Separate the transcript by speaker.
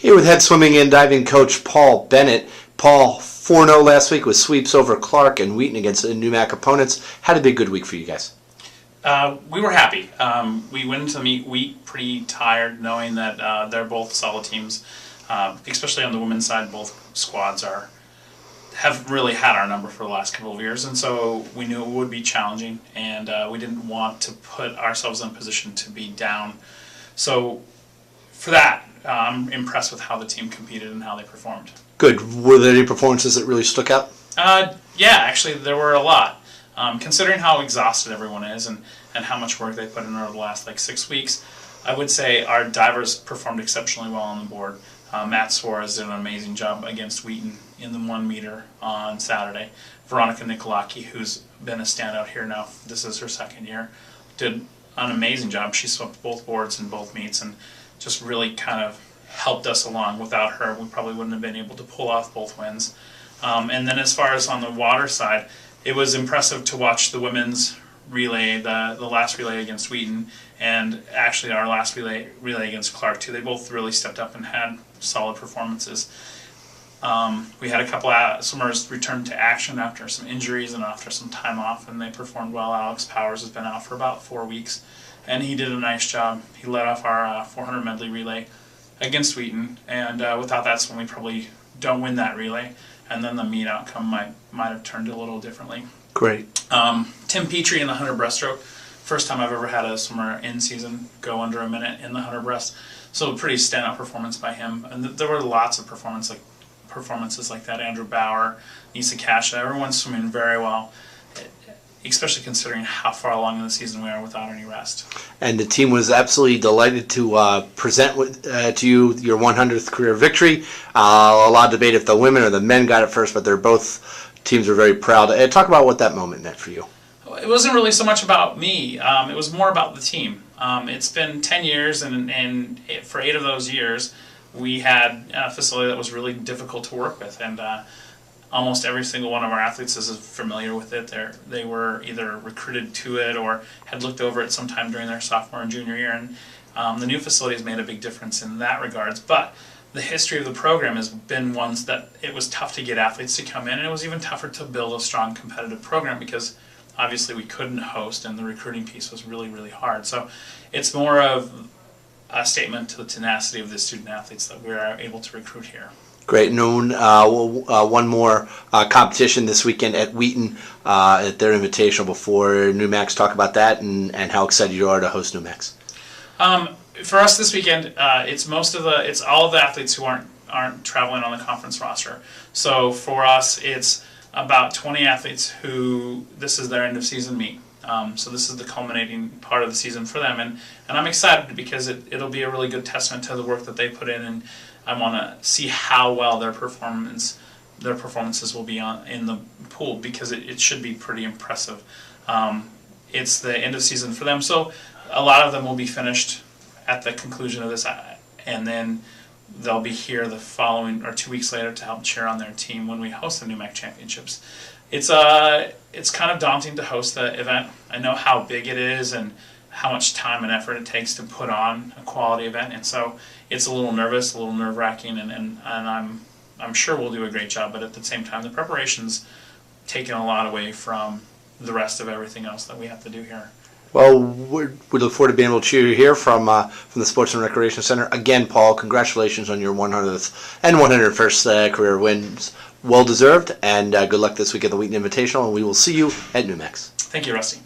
Speaker 1: Here with head swimming and diving coach Paul Bennett. Paul, 4-0 last week with sweeps over Clark and Wheaton against the NUMAC opponents. Had to be a good week for you guys.
Speaker 2: We were happy. We went into the week pretty tired, knowing that they're both solid teams, especially on the women's side. Both squads have really had our number for the last couple of years, and so we knew it would be challenging, and we didn't want to put ourselves in a position to be down. So for that, I'm impressed with how the team competed and how they performed.
Speaker 1: Good. Were there any performances that really stuck out?
Speaker 2: Yeah, actually there were a lot. Considering how exhausted everyone is and how much work they put in over the last 6 weeks, I would say our divers performed exceptionally well on the board. Matt Suarez did an amazing job against Wheaton in the 1 meter on Saturday. Veronica Nicolaki, who's been a standout here now, this is her second year, did an amazing job. She swept both boards in both meets and just really kind of helped us along. Without her, we probably wouldn't have been able to pull off both wins. And then as far as on the water side, it was impressive to watch the women's relay, the last relay against Wheaton, and actually our last relay against Clark too. They both really stepped up and had solid performances. We had a couple of swimmers return to action after some injuries and after some time off, and they performed well. Alex Powers has been out for about 4 weeks, and he did a nice job. He led off our 400 medley relay against Wheaton, and without that swim we probably don't win that relay, and then the meet outcome might have turned a little differently.
Speaker 1: Great.
Speaker 2: Tim Petrie in the 100 breaststroke, first time I've ever had a swimmer in season go under a minute in the 100 breast, so a pretty standout performance by him. And there were lots of performances like that. Andrew Bauer, Nisa Kasha, everyone's swimming very well, especially considering how far along in the season we are without any rest.
Speaker 1: And the team was absolutely delighted to present to you your 100th career victory. A lot of debate if the women or the men got it first, but teams are very proud. Talk about what that moment meant for you.
Speaker 2: It wasn't really so much about me. It was more about the team. It's been 10 years, and for 8 of those years, we had a facility that was really difficult to work with, and almost every single one of our athletes is familiar with it. They were either recruited to it or had looked over it sometime during their sophomore and junior year, and the new facility has made a big difference in that regards. But the history of the program has been ones that it was tough to get athletes to come in, and it was even tougher to build a strong competitive program because obviously we couldn't host, and the recruiting piece was really, really hard. So it's more of a statement to the tenacity of the student athletes that we are able to recruit here.
Speaker 1: Great. Noon. One more competition this weekend at Wheaton at their Invitational before NUMACs. Talk about that and how excited you are to host NUMACs.
Speaker 2: For us this weekend, it's all of the athletes who aren't traveling on the conference roster. So for us, it's about 20 athletes who this is their end of season meet. So this is the culminating part of the season for them, and I'm excited because it'll be a really good testament to the work that they put in, and I want to see how well their performances will be in the pool, because it should be pretty impressive. It's the end of season for them, so a lot of them will be finished at the conclusion of this, and then they'll be here the following or 2 weeks later to help cheer on their team when we host the NUMAC Championships. It's kind of daunting to host the event. I know how big it is and how much time and effort it takes to put on a quality event, and so it's a little nervous, a little nerve-wracking, and I'm sure we'll do a great job. But at the same time, the preparation's taken a lot away from the rest of everything else that we have to do here.
Speaker 1: Well, we look forward to being able to cheer you here from the Sports and Recreation Center. Again, Paul, congratulations on your 100th and 101st career wins. Well deserved, and good luck this week at the Wheaton Invitational, and we will see you at NUMACs.
Speaker 2: Thank you, Rusty.